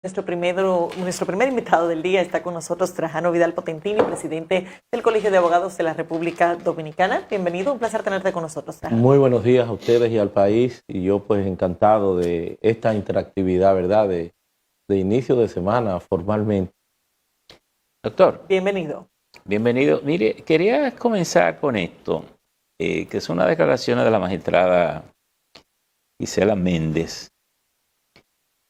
Nuestro primer invitado del día está con nosotros, Trajano Vidal Potentini, presidente del Colegio de Abogados de la República Dominicana. Bienvenido, un placer tenerte con nosotros, Trajano. Muy buenos días a ustedes y al país, y yo pues encantado de esta interactividad, ¿verdad? De inicio de semana formalmente. Doctor. Bienvenido. Bienvenido. Mire, quería comenzar con esto, que es una declaración de la magistrada Gisela Méndez,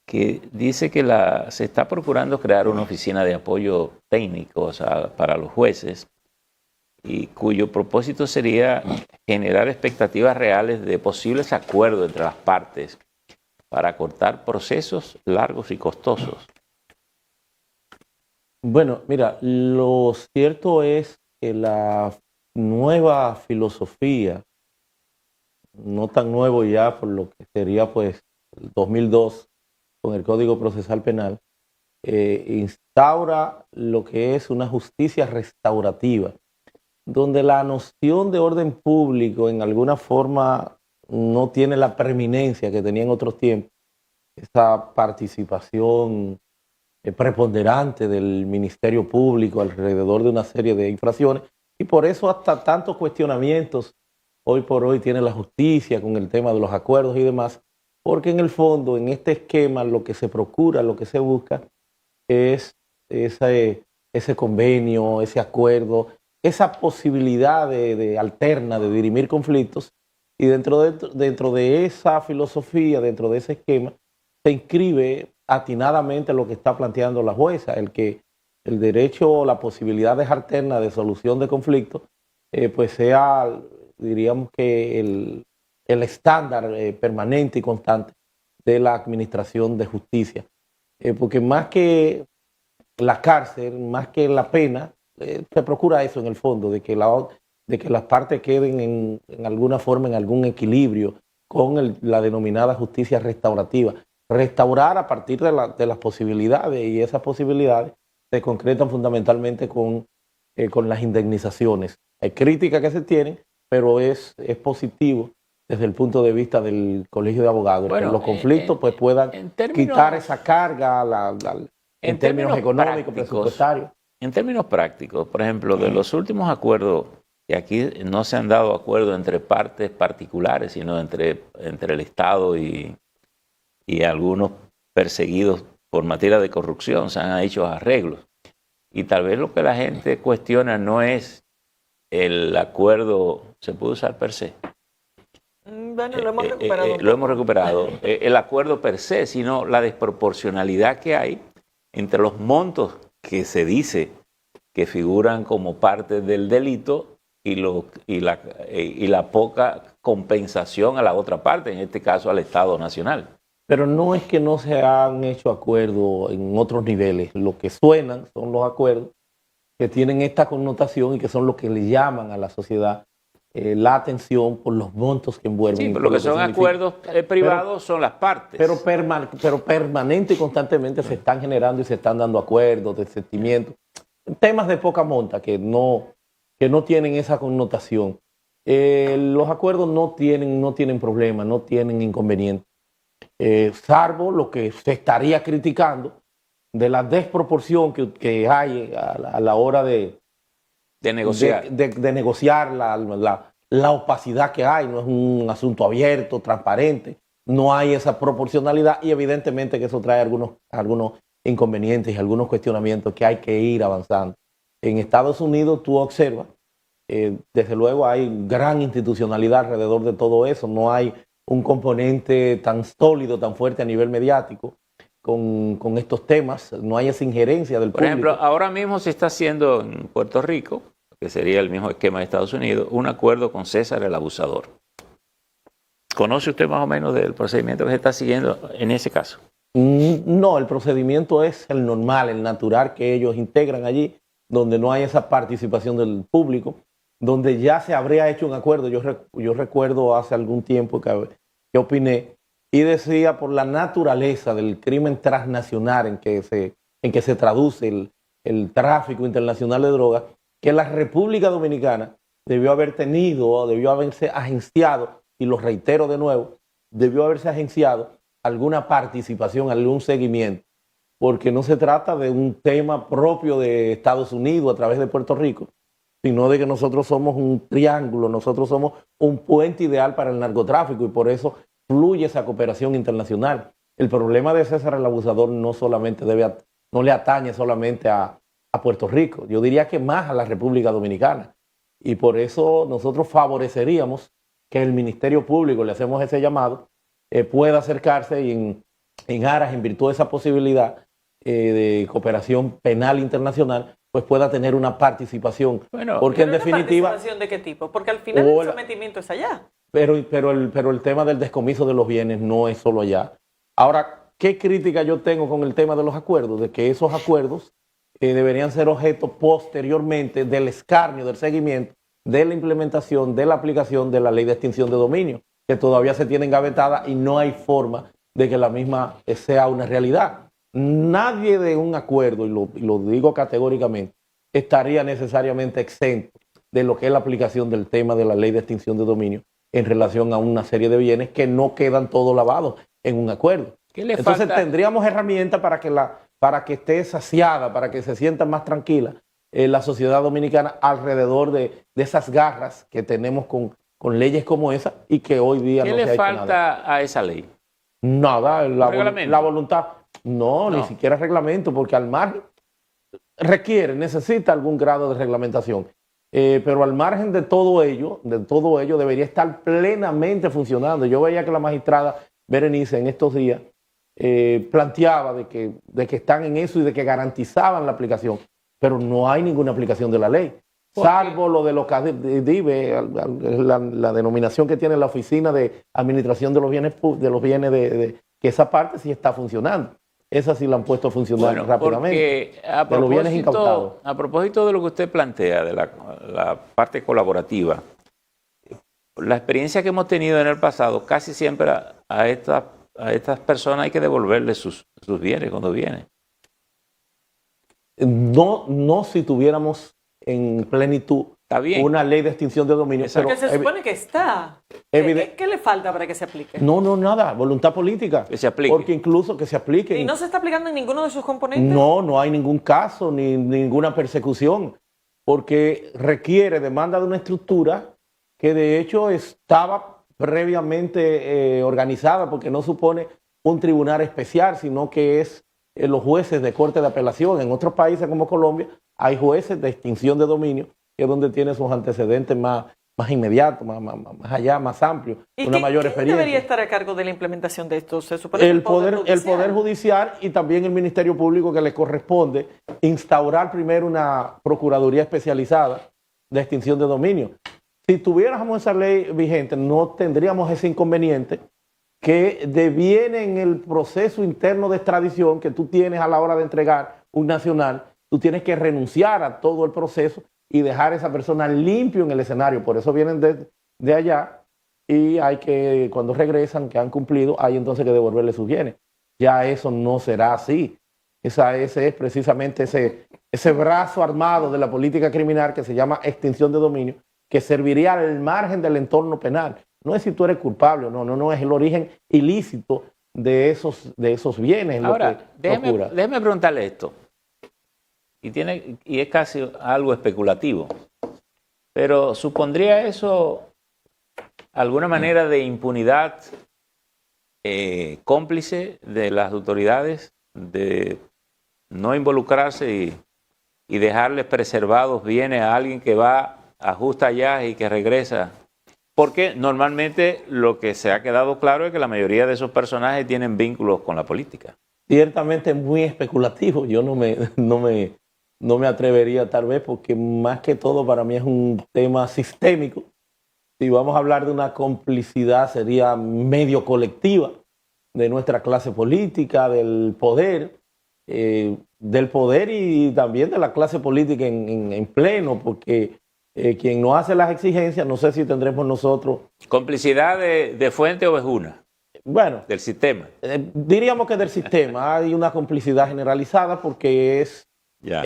que dice que se está procurando crear una oficina de apoyo técnico, o sea, para los jueces, y cuyo propósito sería generar expectativas reales de posibles acuerdos entre las partes para acortar procesos largos y costosos. Bueno, mira, lo cierto es que la nueva filosofía, no tan nuevo ya por lo que sería pues el 2002 con el Código Procesal Penal, instaura lo que es una justicia restaurativa, donde la noción de orden público en alguna forma no tiene la preeminencia que tenía en otros tiempos, esa participación preponderante del Ministerio Público alrededor de una serie de infracciones, y por eso hasta tantos cuestionamientos hoy por hoy tiene la justicia con el tema de los acuerdos y demás, porque en el fondo, en este esquema, lo que se procura, lo que se busca es ese convenio, ese acuerdo, esa posibilidad de alterna de dirimir conflictos, y dentro de esa filosofía, dentro de ese esquema, se inscribe atinadamente lo que está planteando la jueza, el derecho o la posibilidad de alterna de solución de conflictos, pues sea, diríamos que el estándar permanente y constante de la administración de justicia. Porque más que la cárcel, más que la pena, se procura eso en el fondo, de que las partes queden en alguna forma, en algún equilibrio con la denominada justicia restaurativa. Restaurar a partir de las posibilidades, y esas posibilidades se concretan fundamentalmente con las indemnizaciones. Hay críticas que se tienen, pero es positivo desde el punto de vista del Colegio de Abogados, bueno, que los conflictos pues puedan quitar esa carga en términos económicos, presupuestarios. En términos prácticos, por ejemplo, de los últimos acuerdos, y aquí no se han dado acuerdos entre partes particulares, sino entre el Estado y algunos perseguidos por materia de corrupción, se han hecho arreglos. Y tal vez lo que la gente cuestiona no es el acuerdo, ¿se puede usar per se? Bueno, lo hemos recuperado. Lo hemos recuperado. El acuerdo per se, sino la desproporcionalidad que hay entre los montos que se dice que figuran como parte del delito y la poca compensación a la otra parte, en este caso al Estado Nacional. Pero no es que no se han hecho acuerdos en otros niveles. Lo que suenan son los acuerdos que tienen esta connotación y que son los que le llaman a la sociedad la atención por los montos que envuelven. Sí, pero lo que son acuerdos privados son las partes. Pero permanente y constantemente se están generando y se están dando acuerdos de sentimiento. Temas de poca monta que no tienen esa connotación. Los acuerdos no tienen problemas, no tienen inconvenientes. Salvo lo que se estaría criticando de la desproporción que hay a la hora de negociar, de negociar la opacidad que hay. No es un asunto abierto, transparente, no hay esa proporcionalidad, y evidentemente que eso trae algunos inconvenientes y algunos cuestionamientos que hay que ir avanzando. En Estados Unidos tú observas, desde luego hay gran institucionalidad alrededor de todo eso, no hay un componente tan sólido, tan fuerte a nivel mediático con estos temas, no hay esa injerencia del público. Por ejemplo, ahora mismo se está haciendo en Puerto Rico, que sería el mismo esquema de Estados Unidos, un acuerdo con César el abusador. ¿Conoce usted más o menos del procedimiento que se está siguiendo en ese caso? No, el procedimiento es el normal, el natural que ellos integran allí, donde no hay esa participación del público, donde ya se habría hecho un acuerdo. Yo recuerdo hace algún tiempo que opiné y decía, por la naturaleza del crimen transnacional en que se traduce el tráfico internacional de drogas, que la República Dominicana debió haberse agenciado, y lo reitero de nuevo, debió haberse agenciado alguna participación, algún seguimiento porque no se trata de un tema propio de Estados Unidos a través de Puerto Rico, sino de que nosotros somos un triángulo, nosotros somos un puente ideal para el narcotráfico y por eso fluye esa cooperación internacional. El problema de César el Abusador no le atañe solamente a Puerto Rico, yo diría que más a la República Dominicana. Y por eso nosotros favoreceríamos que el Ministerio Público, le hacemos ese llamado, pueda acercarse y en aras, en virtud de esa posibilidad de cooperación penal internacional, pues pueda tener una participación. Bueno, porque en definitiva... ¿Participación de qué tipo? Porque al final el sometimiento es allá. Pero el tema del descomiso de los bienes no es solo allá. Ahora, ¿qué crítica yo tengo con el tema de los acuerdos? De que esos acuerdos deberían ser objeto posteriormente del escarnio, del seguimiento, de la implementación, de la aplicación de la ley de extinción de dominio, que todavía se tiene engavetada y no hay forma de que la misma sea una realidad. Nadie de un acuerdo, y lo digo categóricamente, estaría necesariamente exento de lo que es la aplicación del tema de la ley de extinción de dominio en relación a una serie de bienes que no quedan todos lavados en un acuerdo. Entonces tendríamos herramientas para que esté saciada, para que se sienta más tranquila la sociedad dominicana alrededor de esas garras que tenemos con leyes como esa y que hoy día no se ha hecho nada. ¿Qué le falta a esa ley? Nada, la voluntad. No, ni siquiera reglamento, porque al margen necesita algún grado de reglamentación. Pero al margen de todo ello debería estar plenamente funcionando. Yo veía que la magistrada Berenice en estos días planteaba de que están en eso y de que garantizaban la aplicación, pero no hay ninguna aplicación de la ley, salvo lo de lo que DIVE, la denominación que tiene la Oficina de Administración de los Bienes, que esa parte sí está funcionando. Esa sí la han puesto a funcionar rápidamente. De los bienes incautados. A propósito de lo que usted plantea, de la parte colaborativa, la experiencia que hemos tenido en el pasado, casi siempre a estas personas hay que devolverles sus bienes cuando vienen. No si tuviéramos en plenitud una ley de extinción de dominio. Porque se supone que está. ¿Qué le falta para que se aplique? No, nada. Voluntad política. Que se aplique. Porque incluso que se aplique. ¿Y no se está aplicando en ninguno de sus componentes? No hay ningún caso ni ninguna persecución. Porque demanda de una estructura que de hecho estaba previamente organizada, porque no supone un tribunal especial, sino que es los jueces de corte de apelación. En otros países como Colombia hay jueces de extinción de dominio, que es donde tiene sus antecedentes más inmediatos, más allá, más amplios, una mayor experiencia. ¿Quién debería estar a cargo de la implementación de esto? ¿Se supone el Poder Judicial y también el Ministerio Público, que le corresponde instaurar primero una Procuraduría especializada de extinción de dominio. Si tuviéramos esa ley vigente, no tendríamos ese inconveniente que deviene en el proceso interno de extradición que tú tienes a la hora de entregar un nacional. Tú tienes que renunciar a todo el proceso y dejar a esa persona limpio en el escenario. Por eso vienen de allá y hay que, cuando regresan, que han cumplido, hay entonces que devolverle sus bienes. Ya eso no será así. Ese es precisamente ese brazo armado de la política criminal que se llama extinción de dominio, que serviría al margen del entorno penal. No es si tú eres culpable o no, es el origen ilícito de esos bienes. Ahora, déjeme preguntarle esto. Y es casi algo especulativo, pero ¿supondría eso alguna manera de impunidad cómplice de las autoridades, de no involucrarse y dejarles preservados bienes a alguien que va, ajusta allá y que regresa? Porque normalmente lo que se ha quedado claro es que la mayoría de esos personajes tienen vínculos con la política. Ciertamente muy especulativo. Yo no me atrevería tal vez, porque más que todo para mí es un tema sistémico. Si vamos a hablar de una complicidad, sería medio colectiva de nuestra clase política, del poder y también de la clase política en pleno, porque quien no hace las exigencias, no sé si tendremos nosotros... ¿Complicidad de Fuente o Ovejuna? Bueno. Del sistema. Diríamos que del sistema hay una complicidad generalizada porque es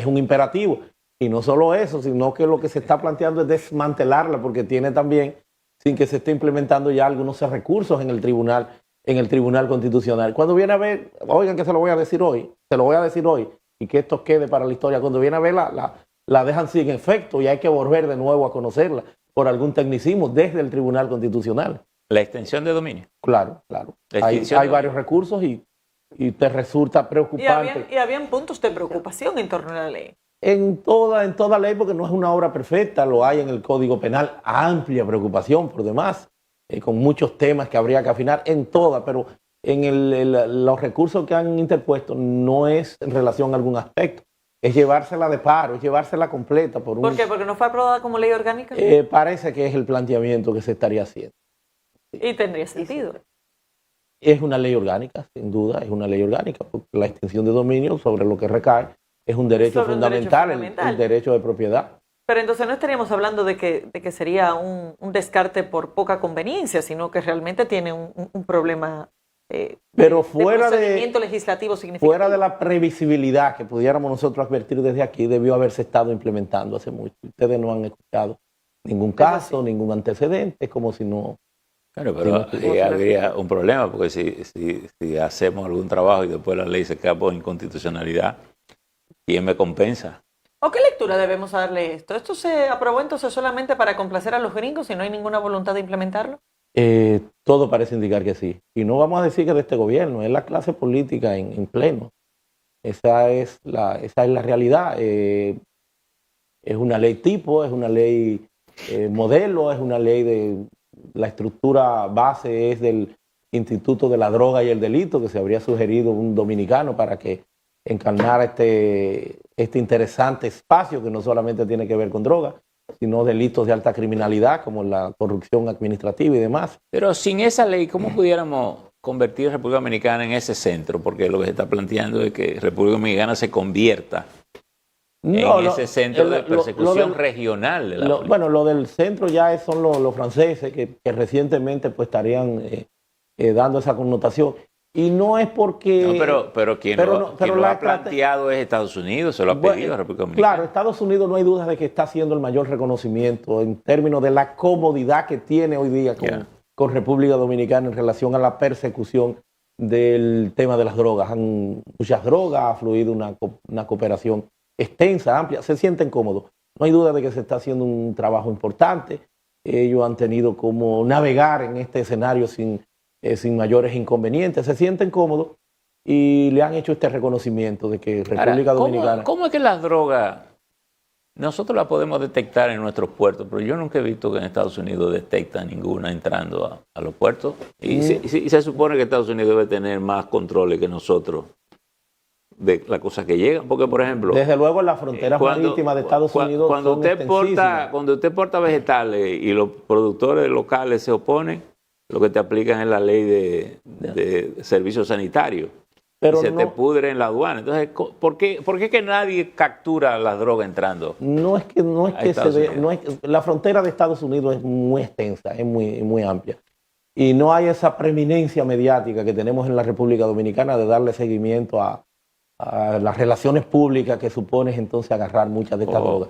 un imperativo. Y no solo eso, sino que lo que se está planteando es desmantelarla, porque tiene también, sin que se esté implementando ya algunos recursos en el tribunal en el Tribunal Constitucional. Cuando viene a ver, oigan que se lo voy a decir hoy, y que esto quede para la historia, cuando viene a ver la dejan sin efecto y hay que volver de nuevo a conocerla por algún tecnicismo desde el Tribunal Constitucional. La extensión de dominio. Claro. Hay varios recursos y te resulta preocupante. Y habían puntos de preocupación en torno a la ley. En toda ley, porque no es una obra perfecta, lo hay en el Código Penal, amplia preocupación por demás, con muchos temas que habría que afinar en toda, pero en los recursos que han interpuesto no es en relación a algún aspecto, es llevársela de paro, es llevársela completa. ¿Por qué? ¿Porque no fue aprobada como ley orgánica? Parece que es el planteamiento que se estaría haciendo. Y tendría sentido. Es una ley orgánica, sin duda, es una ley orgánica, porque la extensión de dominio sobre lo que recae es un derecho fundamental, el derecho de propiedad. Pero entonces no estaríamos hablando de que sería un descarte por poca conveniencia, sino que realmente tiene un problema pero de fuera procedimiento legislativo significativo. Fuera de la previsibilidad que pudiéramos nosotros advertir desde aquí, debió haberse estado implementando hace mucho. Ustedes no han escuchado ningún caso, ningún antecedente, como si no... Claro, pero habría un problema, porque si hacemos algún trabajo y después la ley se queda por inconstitucionalidad, ¿quién me compensa? ¿O qué lectura debemos darle esto? ¿Esto se aprobó entonces solamente para complacer a los gringos y no hay ninguna voluntad de implementarlo? Todo parece indicar que sí. Y no vamos a decir que de este gobierno, es la clase política en pleno. Esa es la realidad. Es una ley tipo, es una ley modelo, es una ley de... La estructura base es del Instituto de la Droga y el Delito, que se habría sugerido un dominicano para que encarnara este interesante espacio que no solamente tiene que ver con droga, sino delitos de alta criminalidad como la corrupción administrativa y demás. Pero sin esa ley, ¿cómo pudiéramos convertir a República Dominicana en ese centro? Porque lo que se está planteando es que República Dominicana se convierta en ese centro de persecución regional de la bueno, lo del centro ya son los franceses que recientemente pues estarían dando esa connotación. Y no es porque... No, pero quien lo ha planteado es Estados Unidos, se lo ha pedido a República Dominicana. Claro, Estados Unidos no hay duda de que está haciendo el mayor reconocimiento en términos de la comodidad que tiene hoy día con República Dominicana en relación a la persecución del tema de las drogas. Muchas drogas, ha fluido una cooperación extensa, amplia, se sienten cómodos. No hay duda de que se está haciendo un trabajo importante. Ellos han tenido como navegar en este escenario sin mayores inconvenientes, se sienten cómodos y le han hecho este reconocimiento de que República Dominicana... ¿Cómo es que las drogas nosotros las podemos detectar en nuestros puertos? Pero yo nunca he visto que en Estados Unidos detectan ninguna entrando a los puertos. Y se supone que Estados Unidos debe tener más controles que nosotros de las cosas que llegan, porque por ejemplo... Desde luego las fronteras marítimas de Estados Unidos cuando usted porta vegetales y los productores locales se oponen, lo que te aplican es la ley de servicios sanitarios. Pero se te pudre en la aduana. Entonces, ¿por qué que nadie captura la droga entrando? La frontera de Estados Unidos es muy extensa, es muy amplia. Y no hay esa preeminencia mediática que tenemos en la República Dominicana de darle seguimiento a las relaciones públicas que supone entonces agarrar muchas de estas drogas.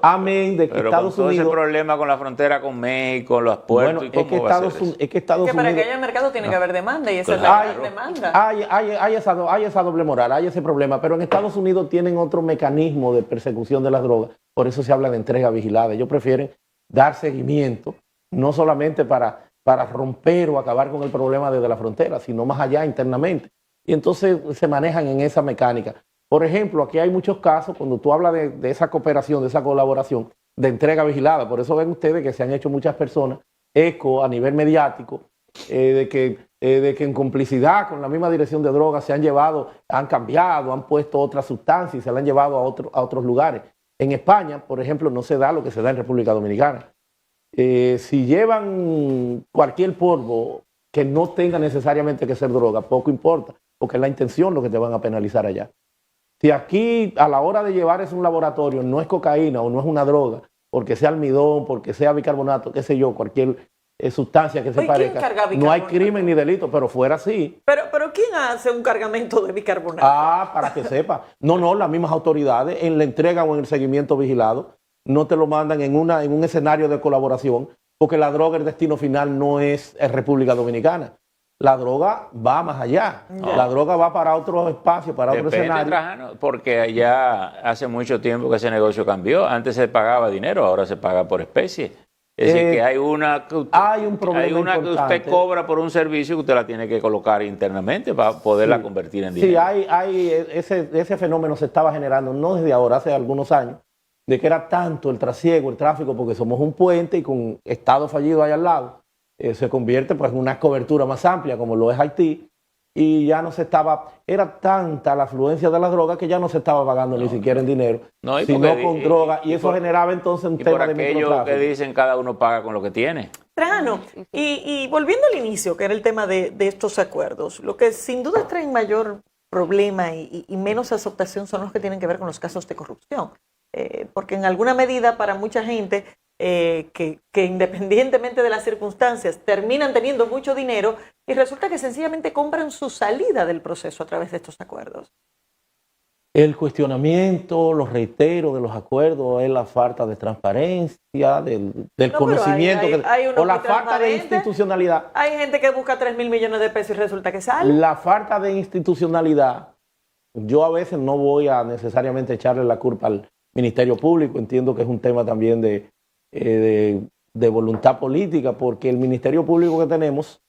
Amén de que Estados Unidos... ese problema con la frontera con México, los puertos, bueno, es que Estados Unidos... para que haya mercado tiene que haber demanda y esa es la demanda. Hay esa doble moral, hay ese problema, pero en Estados Unidos tienen otro mecanismo de persecución de las drogas, por eso se habla de entrega vigilada. Ellos prefieren dar seguimiento, no solamente para romper o acabar con el problema desde la frontera, sino más allá internamente. Y entonces se manejan en esa mecánica. Por ejemplo, aquí hay muchos casos, cuando tú hablas de esa cooperación, de esa colaboración, de entrega vigilada. Por eso ven ustedes que se han hecho muchas personas eco a nivel mediático, de que en complicidad con la misma dirección de drogas se han llevado, han cambiado, han puesto otras sustancias y se la han llevado a otros lugares. En España, por ejemplo, no se da lo que se da en República Dominicana. Si llevan cualquier polvo que no tenga necesariamente que ser droga, poco importa, porque es la intención lo que te van a penalizar allá. Si aquí a la hora de llevar es un laboratorio, no es cocaína o no es una droga, porque sea almidón, porque sea bicarbonato, qué sé yo, cualquier sustancia que se parezca, no hay crimen ni delito, pero fuera sí. Pero ¿quién hace un cargamento de bicarbonato? Para que sepa. No, las mismas autoridades en la entrega o en el seguimiento vigilado no te lo mandan en un escenario de colaboración, porque la droga, el destino final no es República Dominicana. la droga va más allá. Ya. La droga va para otro espacio, para otro Depende, escenario. Trajano, porque allá hace mucho tiempo que ese negocio cambió. Antes se pagaba dinero, ahora se paga por especie. Es decir, que hay una que hay un problema hay una que importante. usted cobra por un servicio que usted la tiene que colocar internamente para poderla Sí. convertir en dinero. Sí, ese fenómeno se estaba generando, no desde ahora, hace algunos años, de que era tanto el trasiego, el tráfico, porque somos un puente y con estado fallido ahí al lado, se convierte pues en una cobertura más amplia como lo es Haití, y ya no se estaba, era tanta la afluencia de las drogas que ya no se estaba pagando ni siquiera en dinero, No, y sino porque- con droga, y y eso por- generaba entonces un Y por tema de aquello que microtráfico. dicen cada uno paga con lo que tiene. Trajano, y volviendo al inicio, que era el tema de estos acuerdos, lo que sin duda trae mayor problema y menos aceptación son los que tienen que ver con los casos de corrupción. Porque en alguna medida para mucha gente que independientemente de las circunstancias terminan teniendo mucho dinero y resulta que sencillamente compran su salida del proceso a través de estos acuerdos. El cuestionamiento, lo reitero, de los acuerdos es la falta de transparencia, del No, pero conocimiento, hay uno o la muy falta de transparente. institucionalidad. Hay gente que busca 3.000 millones de pesos y resulta que sale. La falta de institucionalidad, yo a veces no voy a necesariamente echarle la culpa al Ministerio Público, entiendo que es un tema también de voluntad política, porque el Ministerio Público que tenemos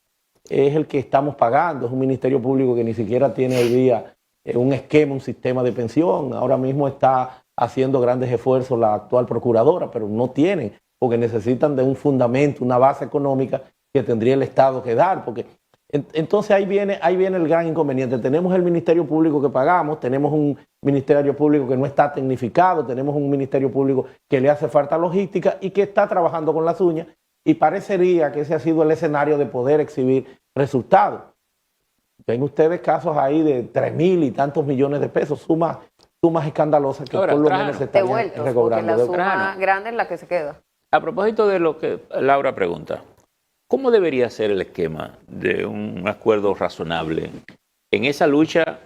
es el que estamos pagando, es un Ministerio Público que ni siquiera tiene hoy día un esquema, un sistema de pensión. Ahora mismo está haciendo grandes esfuerzos la actual procuradora, pero no tienen, porque necesitan de un fundamento, una base económica que tendría el Estado que dar, porque entonces ahí viene el gran inconveniente. Tenemos el Ministerio Público que pagamos, tenemos un Ministerio Público que no está tecnificado, tenemos un Ministerio Público que le hace falta logística y que está trabajando con las uñas, y parecería que ese ha sido el escenario de poder exhibir resultados. Ven ustedes casos ahí de 3.000 y tantos millones de pesos, sumas escandalosas que Ahora, por lo Trajano, menos se están Devueltos, porque recobrando. la suma Trajano. grande es la que se queda. A propósito de lo que Laura pregunta, ¿cómo debería ser el esquema de un acuerdo razonable en esa lucha,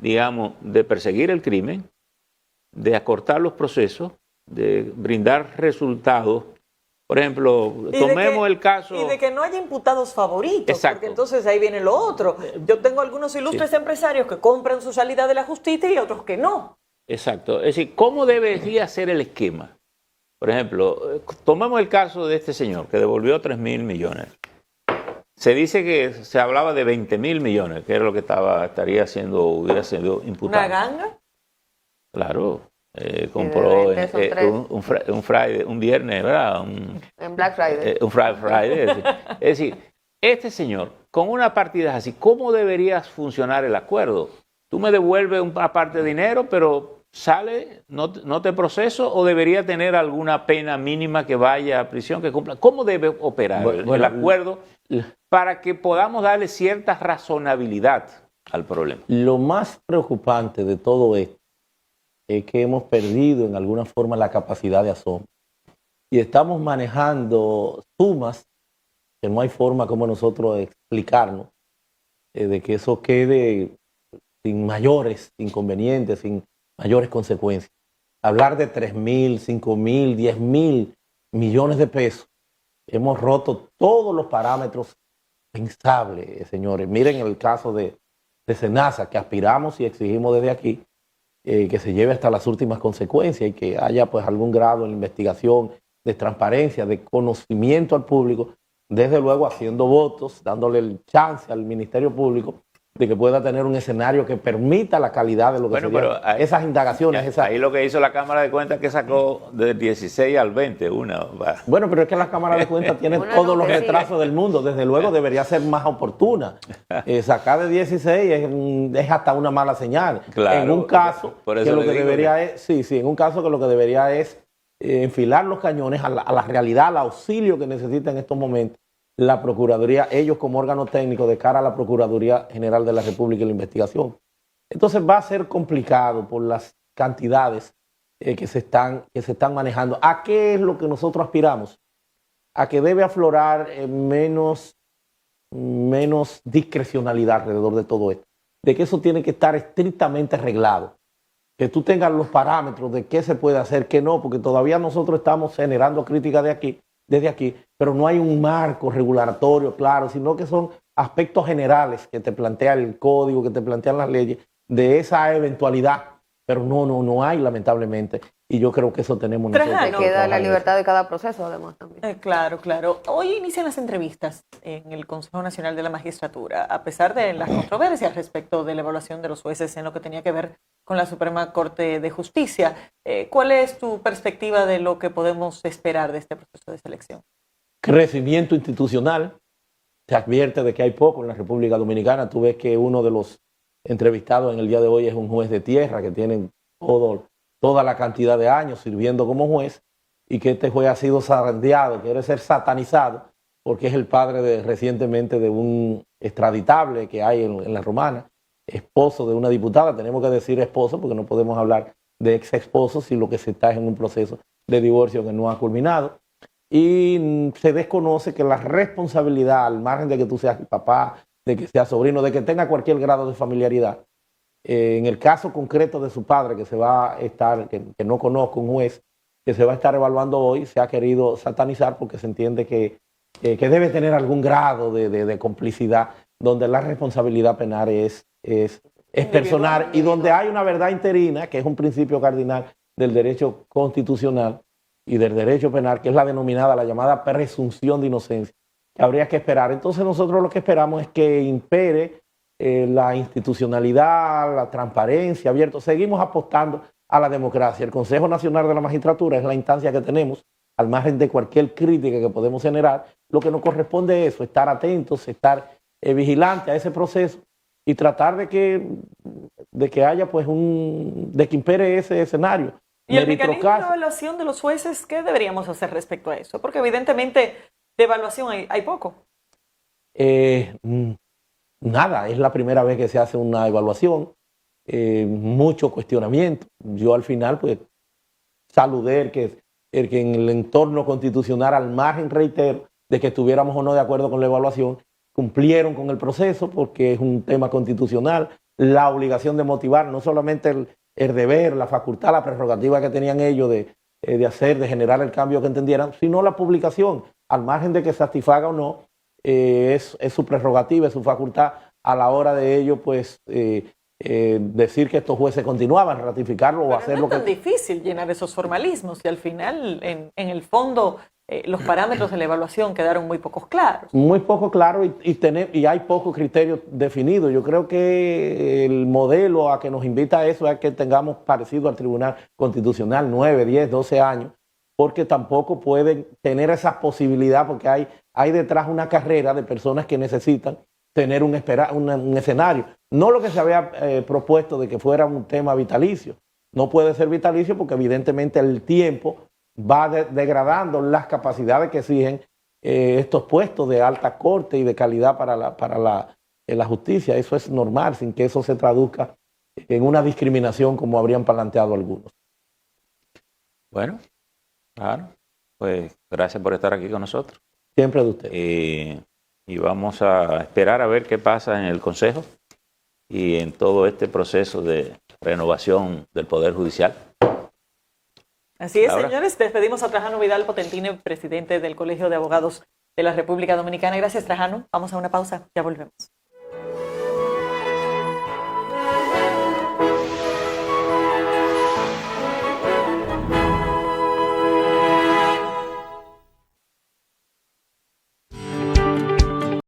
digamos, de perseguir el crimen, de acortar los procesos, de brindar resultados? Por ejemplo, tomemos el caso... Y de que no haya imputados favoritos, Exacto. porque entonces ahí viene lo otro. Yo tengo algunos ilustres empresarios que compran su salida de la justicia y otros que no. Exacto. Es decir, ¿cómo debería ser el esquema? Por ejemplo, tomemos el caso de este señor que devolvió 3.000 millones. Se dice que se hablaba de 20.000 millones, que era lo que hubiera sido imputado. ¿Una ganga? Claro. Compró de 20 son tres. un Friday, un viernes, ¿verdad? En Black Friday. Un Friday. Es decir, este señor, con una partida así, ¿cómo debería funcionar el acuerdo? Tú me devuelves una parte de dinero, pero sale, no te proceso, o debería tener alguna pena mínima que vaya a prisión, que cumpla. ¿Cómo debe operar el acuerdo para que podamos darle cierta razonabilidad al problema? Lo más preocupante de todo esto es que hemos perdido en alguna forma la capacidad de asombro y estamos manejando sumas que no hay forma como nosotros explicarnos, de que eso quede sin mayores inconvenientes, sin mayores consecuencias. Hablar de 3.000, 5.000, 10.000 millones de pesos, hemos roto todos los parámetros pensables, señores. Miren el caso de Senasa, que aspiramos y exigimos desde aquí que se lleve hasta las últimas consecuencias y que haya pues algún grado en la investigación, de transparencia, de conocimiento al público, desde luego haciendo votos, dándole el chance al Ministerio Público de que pueda tener un escenario que permita la calidad de lo que serían esas indagaciones. Ahí lo que hizo la Cámara de Cuentas que sacó del 16 al 20, Bueno, pero es que la Cámara de Cuentas tiene todos los retrasos del mundo. Desde luego debería ser más oportuna. Sacar de 16 es hasta una mala señal. Claro, en un caso por que eso lo que debería es, en un caso que lo que debería es enfilar los cañones a la realidad, al auxilio que necesita en estos momentos la Procuraduría, ellos como órgano técnico de cara a la Procuraduría General de la República y la investigación. Entonces va a ser complicado por las cantidades que se están manejando. ¿A qué es lo que nosotros aspiramos? A que debe aflorar menos discrecionalidad alrededor de todo esto. De que eso tiene que estar estrictamente reglado. Que tú tengas los parámetros de qué se puede hacer, qué no, porque todavía nosotros estamos generando críticas desde aquí, pero no hay un marco regulatorio claro, sino que son aspectos generales que te plantea el código, que te plantean las leyes, de esa eventualidad, pero no hay, lamentablemente, y yo creo que eso tenemos nosotros. Te queda la libertad de cada proceso, además, también. Claro. Hoy inician las entrevistas en el Consejo Nacional de la Magistratura, a pesar de las controversias respecto de la evaluación de los jueces en lo que tenía que ver con la Suprema Corte de Justicia. ¿Cuál es tu perspectiva de lo que podemos esperar de este proceso de selección? Crecimiento institucional. Se advierte de que hay poco en la República Dominicana. Tú ves que uno de los entrevistados en el día de hoy es un juez de tierra que tiene toda la cantidad de años sirviendo como juez, y que este juez ha sido zarandeado, quiere ser satanizado, porque es el padre recientemente de un extraditable que hay en la Romana, esposo de una diputada. Tenemos que decir esposo porque no podemos hablar de ex esposo si lo que se está es en un proceso de divorcio que no ha culminado. Y se desconoce que la responsabilidad, al margen de que tú seas papá, de que seas sobrino, de que tenga cualquier grado de familiaridad, en el caso concreto de su padre, que se va a estar, que no conozco, un juez que se va a estar evaluando hoy, se ha querido satanizar porque se entiende que debe tener algún grado de complicidad, donde la responsabilidad penal es personal, y donde hay una verdad interina, que es un principio cardinal del derecho constitucional y del derecho penal, que es la denominada, la llamada presunción de inocencia, que habría que esperar. Entonces nosotros lo que esperamos es que impere la institucionalidad, la transparencia, abierto. Seguimos apostando a la democracia. El Consejo Nacional de la Magistratura es la instancia que tenemos, al margen de cualquier crítica que podemos generar. Lo que nos corresponde es eso, estar atentos, estar vigilantes a ese proceso y tratar de que haya, pues, de que impere ese escenario. ¿Y el mecanismo de evaluación de los jueces, qué deberíamos hacer respecto a eso? Porque evidentemente de evaluación hay poco. Nada, es la primera vez que se hace una evaluación, mucho cuestionamiento. Yo al final, pues, saludé el que en el entorno constitucional, al margen, reitero, de que estuviéramos o no de acuerdo con la evaluación, cumplieron con el proceso porque es un tema constitucional, la obligación de motivar, no solamente el deber, la facultad, la prerrogativa que tenían ellos de generar el cambio que entendieran, sino la publicación, al margen de que satisfaga o no, es su prerrogativa, es su facultad a la hora de ello, pues, decir que estos jueces continuaban, ratificarlo o hacer lo que... No es tan difícil llenar esos formalismos y al final, en el fondo, los parámetros de la evaluación quedaron muy pocos claros. Muy poco claro y hay pocos criterios definidos. Yo creo que el modelo a que nos invita a eso es que tengamos parecido al Tribunal Constitucional 9, 10, 12 años, porque tampoco pueden tener esa posibilidad, porque hay detrás una carrera de personas que necesitan tener un escenario. No lo que se había propuesto de que fuera un tema vitalicio. No puede ser vitalicio porque evidentemente el tiempo va degradando las capacidades que exigen estos puestos de alta corte y de calidad para la justicia. Eso es normal, sin que eso se traduzca en una discriminación como habrían planteado algunos. Bueno, claro, pues gracias por estar aquí con nosotros. Siempre de usted. Y vamos a esperar a ver qué pasa en el Consejo y en todo este proceso de renovación del Poder Judicial. Así es, señores. Despedimos a Trajano Vidal Potentine, presidente del Colegio de Abogados de la República Dominicana. Gracias, Trajano. Vamos a una pausa. Ya volvemos.